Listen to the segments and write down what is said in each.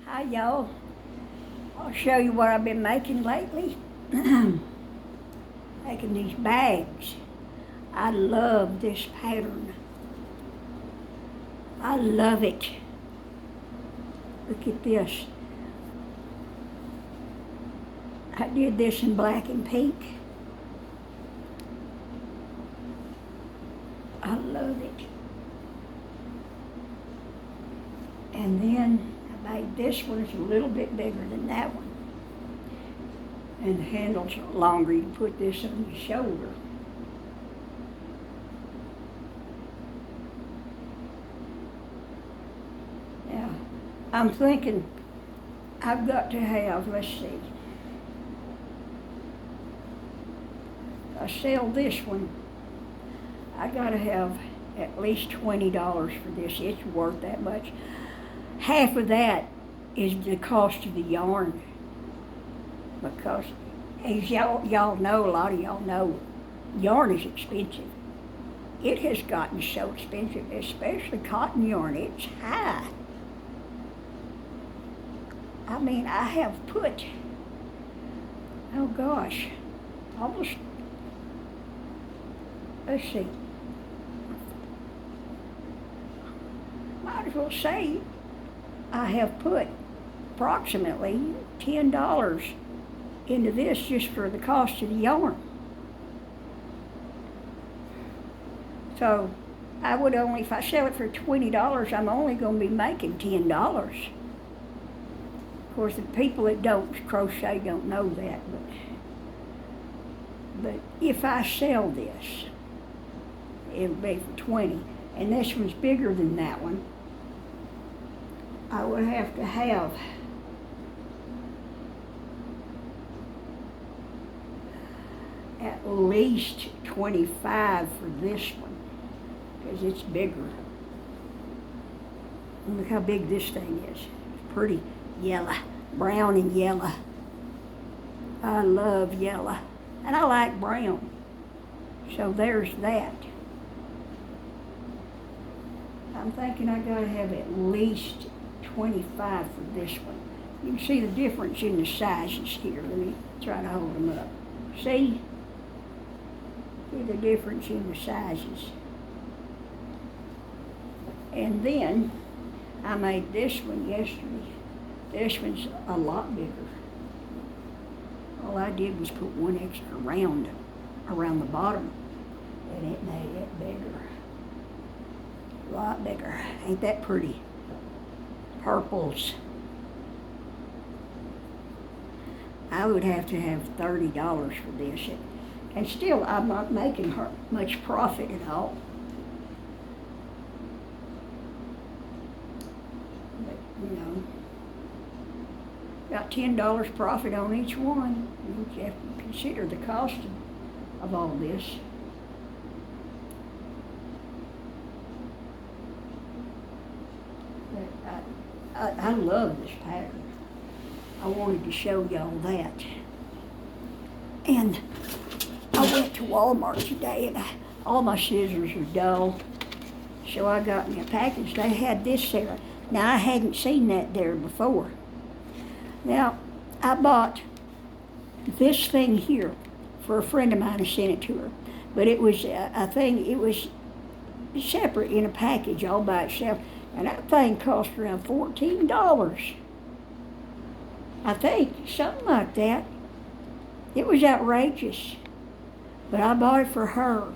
Hi y'all. I'll show you what I've been making lately. Making these bags. I love this pattern. I love it. Look at this. I did this in black and pink. I love it. And then I made this one. It's a little bit bigger than that one. And the handles are longer. You can put this on your shoulder. Now, I'm thinking I've got to have, let's see. If I sell this one, I gotta have at least $20 for this. It's worth that much. Half of that is the cost of the yarn. Because as y'all know, a lot of y'all know, yarn is expensive. It has gotten so expensive, especially cotton yarn. It's high. I mean, I have put, oh gosh, almost, let's see, might as well say I have put approximately $10 into this just for the cost of the yarn. So I would only, if I sell it for $20, I'm only going to be making $10. Of course, the people that don't crochet don't know that, but if I sell this, it'll be for 20, and this one's bigger than that one. I would have to have at least 25 for this one, because it's bigger. And look how big this thing is. It's pretty yellow, brown and yellow. I love yellow, and I like brown. So there's that. I'm thinking I gotta have at least 25 for this one. You can see the difference in the sizes here. Let me try to hold them up. See? See the difference in the sizes. And then I made this one yesterday. This one's a lot bigger. All I did was put one extra round around the bottom, and it made it bigger. A lot bigger. Ain't that pretty? Purples. I would have to have $30 for this. And still, I'm not making much profit at all. But, you know, got $10 profit on each one. You have to consider the cost of all this. But I love this pattern. I wanted to show y'all that. And I went to Walmart today, and all my scissors are dull. So I got me a package. They had this there. Now, I hadn't seen that there before. Now, I bought this thing here for a friend of mine who sent it to her. But it was a thing, it was separate in a package all by itself. And that thing cost around $14. I think, something like that. It was outrageous. But I bought it for her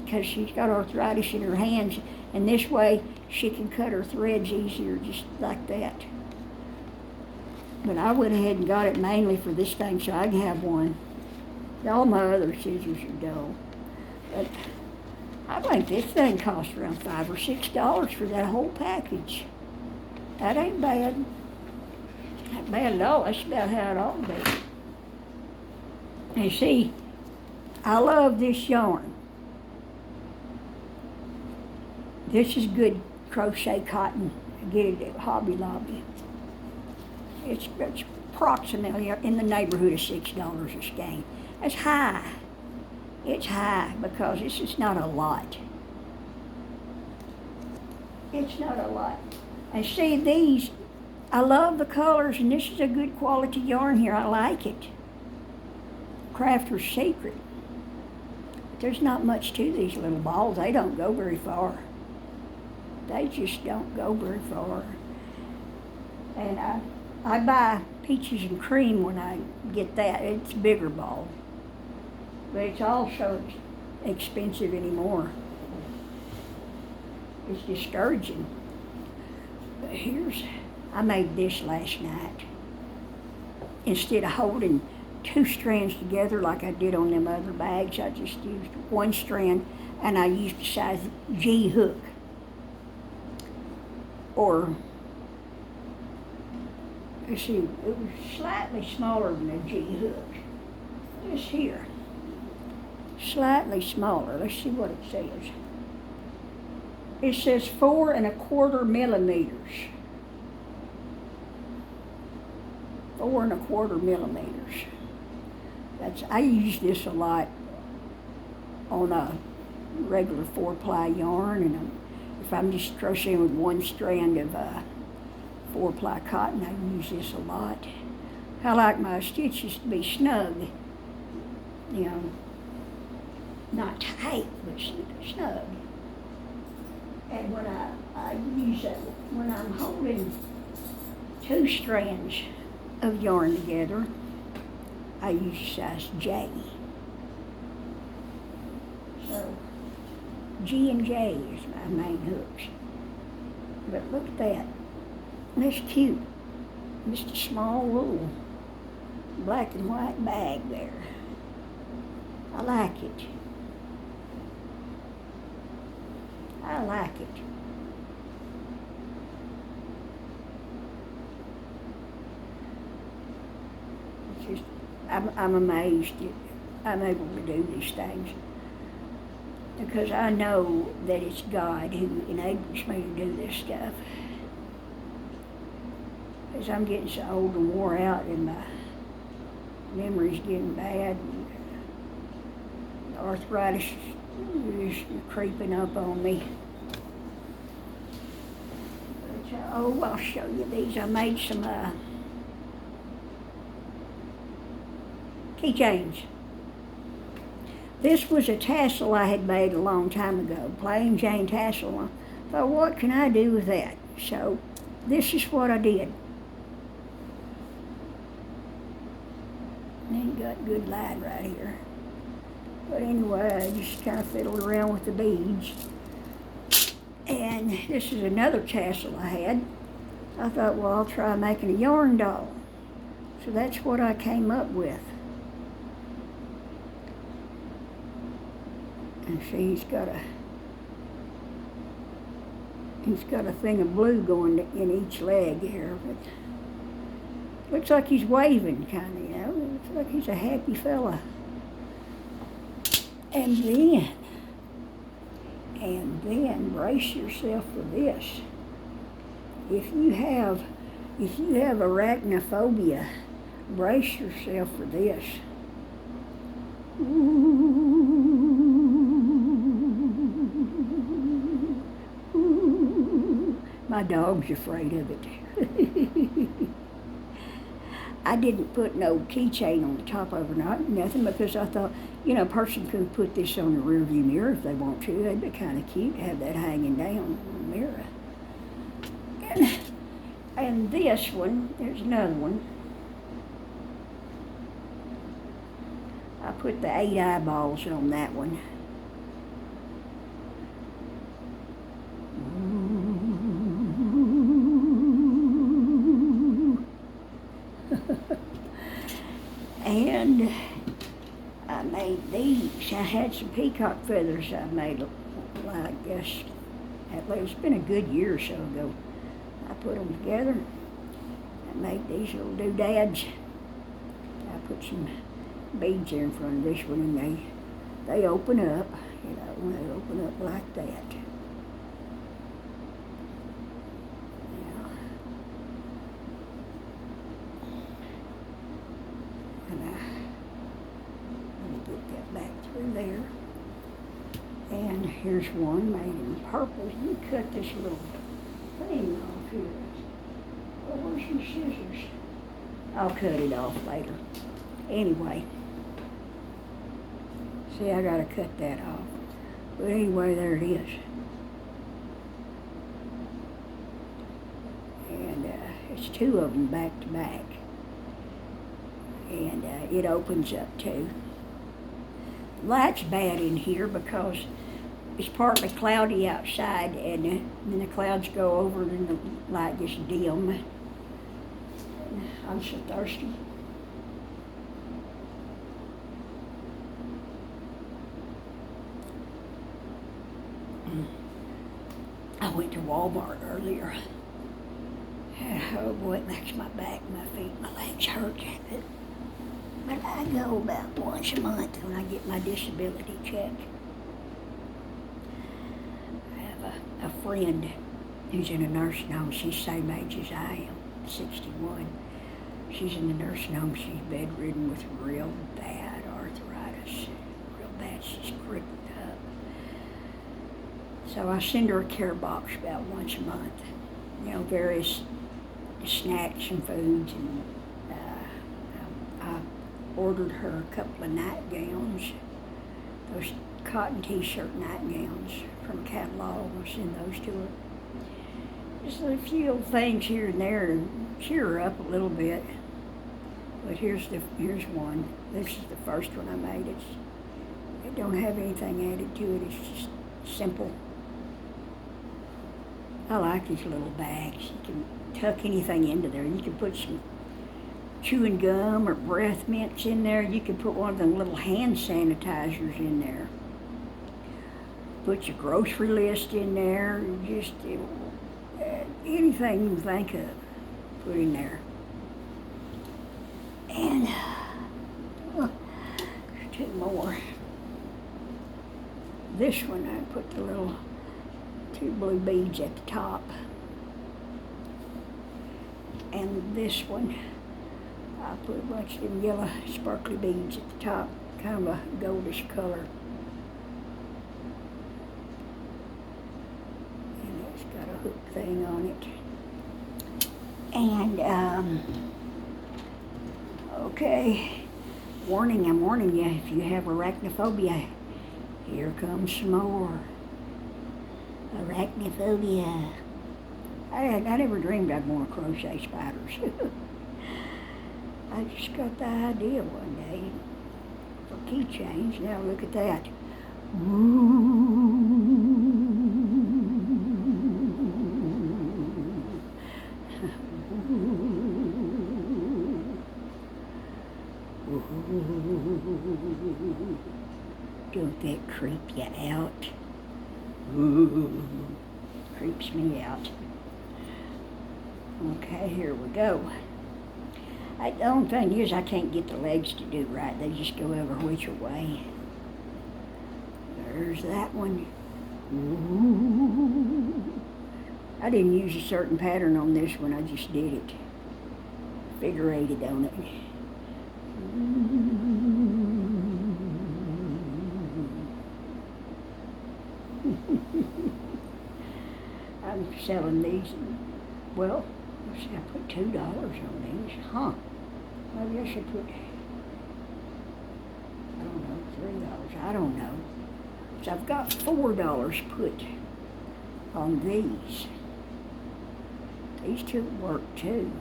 because she's got arthritis in her hands, and this way she can cut her threads easier, just like that. But I went ahead and got it mainly for this thing so I can have one. All my other scissors are dull. But I think this thing cost around $5 or $6 for that whole package. That ain't bad. Not bad at all. That's about how it ought to be. And see, I love this yarn. This is good crochet cotton. I get it at Hobby Lobby. It's approximately in the neighborhood of $6 a skein. That's high. It's high because it's just not a lot. It's not a lot. And see, these I love the colors, and this is a good quality yarn here. I like it. Crafter's Secret. There's not much to these little balls. They don't go very far. They just don't go very far. And I buy Peaches and Cream when I get that. It's a bigger ball. But it's also expensive anymore. It's discouraging. But I made this last night. Instead of holding 2 strands together like I did on them other bags, I just used 1 strand, and I used a size G hook. Or, let's see, it was slightly smaller than a G hook. Just here. Slightly smaller. Let's see what it says. It says 4 1/4 millimeters. 4 1/4 millimeters. I use this a lot on a regular 4-ply yarn, and if I'm just crocheting with 1 strand of 4-ply cotton, I use this a lot. I like my stitches to be snug, you know, not tight, but snug. And when I use it, when I'm holding 2 strands of yarn together, I use size J. So G and J is my main hooks. But look at that. That's cute. Just a small little black and white bag there. I like it. I like it. It's just, I'm amazed that I'm able to do these things, because I know that it's God who enables me to do this stuff. As I'm getting so old and wore out, and my memory's getting bad, and the arthritis is creeping up on me. But, I'll show you these. I made some keychains. This was a tassel I had made a long time ago, plain Jane tassel. I thought, what can I do with that? So this is what I did. Ain't got good light right here. But anyway, I just kind of fiddled around with the beads. And this is another tassel I had. I thought, well, I'll try making a yarn doll. So that's what I came up with. And see, he's got a thing of blue going in each leg here. But looks like he's waving, kind of, you know. Looks like he's a happy fella. And then brace yourself for this. If you have arachnophobia, brace yourself for this. My dog's afraid of it. I didn't put no keychain on the top of it, nothing, because I thought, you know, a person could put this on the rearview mirror if they want to. That'd be kind of cute to have that hanging down on the mirror. And this one, there's another one. I put the 8 eyeballs on that one. And I made these. I had some peacock feathers I made, I guess, it's been a good year or so ago. I put them together. I made these little doodads. I put some beads there in front of this one, and they open up, you know, they open up like that. There. And here's one made in purple. You cut this little thing off here. Oh, where's my scissors? I'll cut it off later. Anyway. See, I gotta cut that off. But anyway, there it is. And it's two of them back to back. And it opens up too. The light's bad in here because it's partly cloudy outside, and then the clouds go over and the light gets dim. I'm so thirsty. I went to Walmart earlier. Oh boy, it makes my back, my feet, my legs hurt. But I go about once a month when I get my disability check. I have a friend who's in a nursing home. She's the same age as I am, 61. She's in the nursing home. She's bedridden with real bad arthritis. Real bad. She's crippled up. So I send her a care box about once a month. You know, various snacks and foods, and I ordered her a couple of nightgowns, those cotton t-shirt nightgowns from a catalog. I'll send those to her. Just a few little things here and there to cheer her up a little bit. But here's one. This is the first one I made. It don't have anything added to it. It's just simple. I like these little bags. You can tuck anything into there. You can put some chewing gum or breath mints in there. You can put one of them little hand sanitizers in there. Put your grocery list in there. Just anything you can think of, put in there. And two more. This one, I put the little two blue beads at the top. And this one, I put a bunch of them yellow sparkly beads at the top, kind of a goldish color. And it's got a hook thing on it. And, okay, warning, I'm warning you, if you have arachnophobia, here comes some more. Arachnophobia. I never dreamed I'd want to crochet spiders. I just got the idea one day for keychains. Now look at that. Don't that creep you out? Creeps me out. Okay, here we go. The only thing is I can't get the legs to do right. They just go every which way. There's that one. I didn't use a certain pattern on this one. I just did it. Figure eighted on it. I'm selling these. Well, let's see, I put $2 on these. Huh. Maybe I should put, I don't know, $3. I don't know. So I've got $4 put on these. These two work too.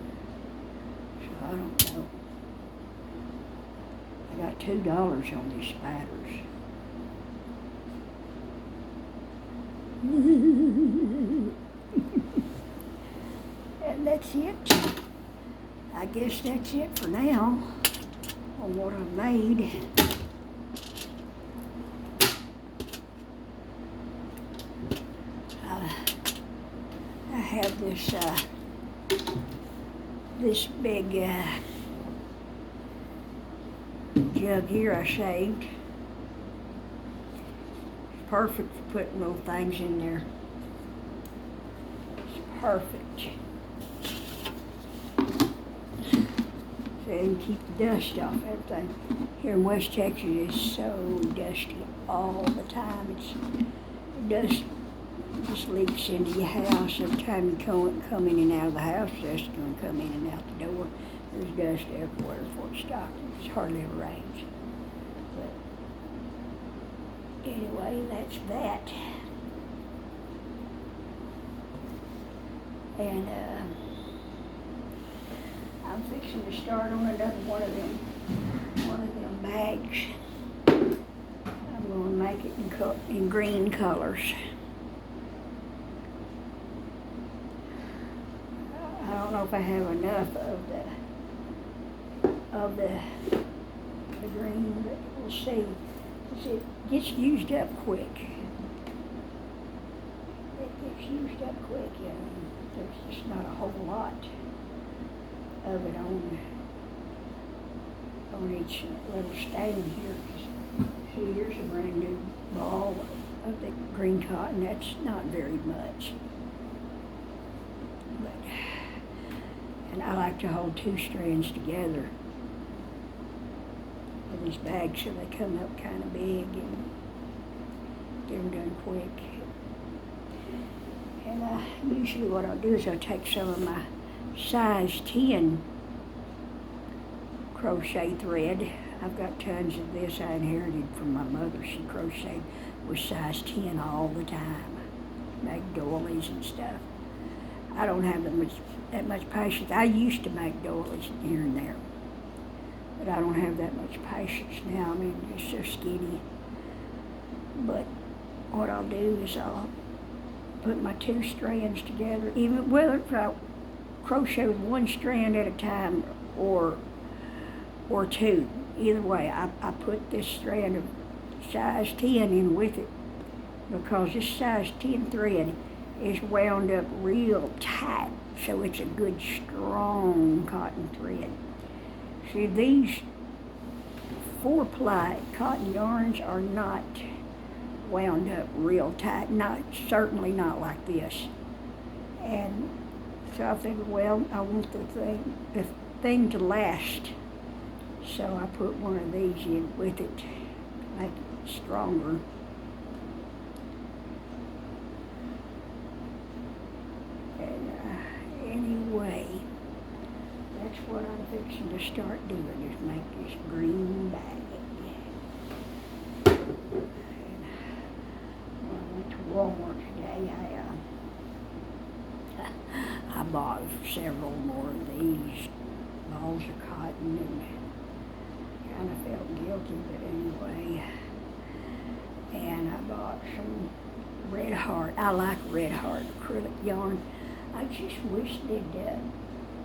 So I don't know. I got $2 on these spiders. And that's it. I guess that's it for now on what I've made. I have this big jug here I saved. It's perfect for putting little things in there. It's perfect. So you can keep the dust off everything. Here in West Texas, it's so dusty all the time. It's dust just leaks into your house. Every time you come in and out of the house, dust is going to come in and out the door. There's dust everywhere before it stops. It hardly ever rains. But anyway, that's that. And I'm fixing to start on another one of them bags. I'm going to make it in green colors. I don't know if I have enough of the green, but we'll see. It gets used up quick. It gets used up quick, and there's just not a whole lot of it on each little stain here. See, here's a brand new ball of the green cotton. That's not very much. And I like to hold 2 strands together in these bags so they come up kind of big and get them done quick. And usually what I'll do is I'll take some of my size 10 crochet thread. I've got tons of this I inherited from my mother. She crocheted with size 10 all the time, make doilies and stuff. I don't have that much patience. I used to make doilies here and there, but I don't have that much patience now. I mean, it's so skinny. But what I'll do is I'll put my 2 strands together, even whether if I crochet with 1 strand at a time or 2. Either way, I put this strand of size 10 in with it, because this size 10 thread is wound up real tight, so it's a good strong cotton thread. See, these 4-ply cotton yarns are not wound up real tight, certainly not like this. And so I figured, well, I want the thing to last, so I put one of these in with it to make it stronger. Anyway, that's what I'm fixing to start doing, is make this green bag. And when I went to Walmart today, I bought several more of these balls of cotton, and kind of felt guilty, but anyway. And I bought some Red Heart. I like Red Heart acrylic yarn. I just wish they'd,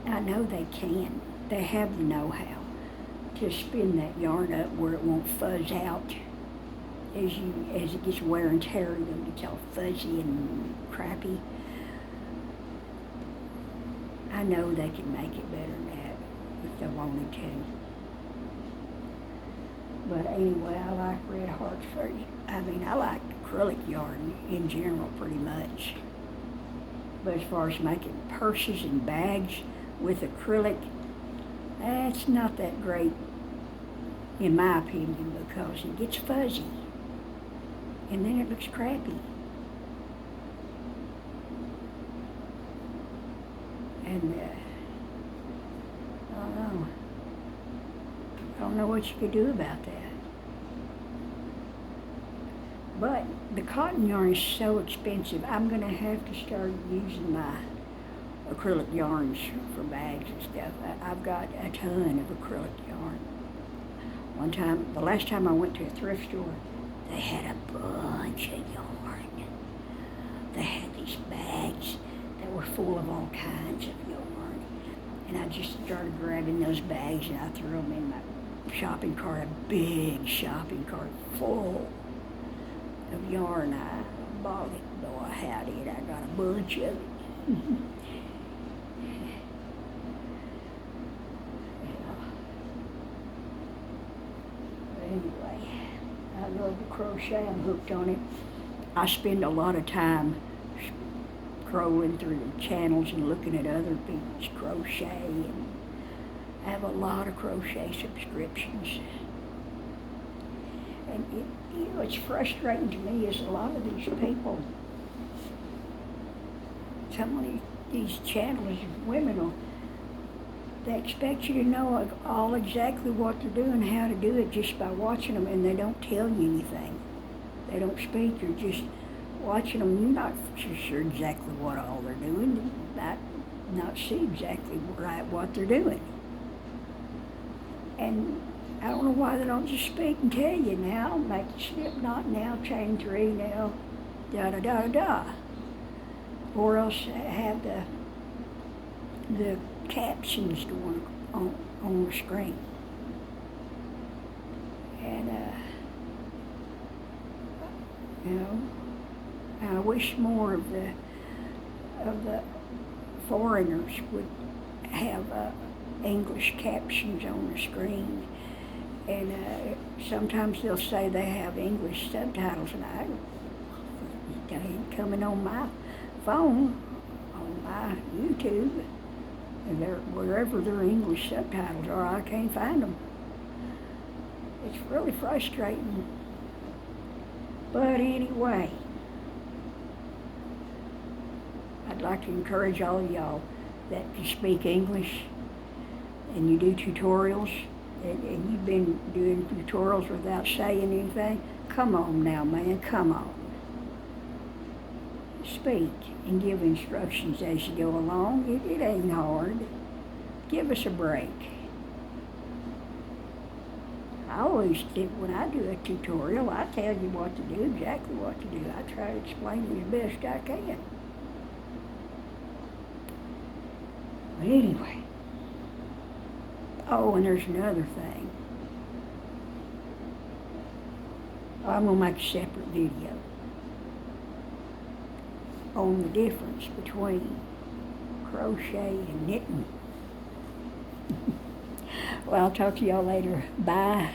I know they can. They have the know-how to spin that yarn up where it won't fuzz out. As it gets wear and tear, it gets all fuzzy and crappy. I know they can make it better than that if they wanted to. But anyway, I like Red Heart's I like acrylic yarn in general pretty much. But as far as making purses and bags with acrylic, that's not that great, in my opinion, because it gets fuzzy, and then it looks crappy. And I don't know what you could do about that. But the cotton yarn is so expensive, I'm going to have to start using my acrylic yarns for bags and stuff. I've got a ton of acrylic yarn. The last time I went to a thrift store, they had a bunch of yarn. They had these bags that were full of all kinds of yarn. And I just started grabbing those bags and I threw them in my shopping cart, a big shopping cart full of yarn. I bought it, boy, howdy, and I got a bunch of it. Anyway, I love to crochet. I'm hooked on it. I spend a lot of time scrolling through the channels and looking at other people's crochet, and I have a lot of crochet subscriptions. And what's frustrating to me is a lot of these people some of these channels, women they expect you to know all exactly what they're doing, how to do it just by watching them, and they don't tell you anything. They don't speak. You're just watching them. You're not sure exactly what all they're doing. You might not see exactly right what they're doing. And I don't know why they don't just speak and tell you now, make the slip knot now, chain 3 now, da-da-da-da-da. Or else have the captions going on the screen. And, I wish more of the foreigners would have English captions on the screen. And sometimes they'll say they have English subtitles, and they ain't coming on my phone, on my YouTube, and wherever their English subtitles are, I can't find them. It's really frustrating. But anyway, I'd like to encourage all of y'all that you speak English and you do tutorials, and you've been doing tutorials without saying anything. Come on now, man, come on. Speak and give instructions as you go along. It ain't hard. Give us a break. I always think when I do a tutorial, I tell you what to do, exactly what to do. I try to explain it as best I can. But anyway. Oh, and there's another thing. I'm going to make a separate video on the difference between crochet and knitting. Well, I'll talk to y'all later. Bye.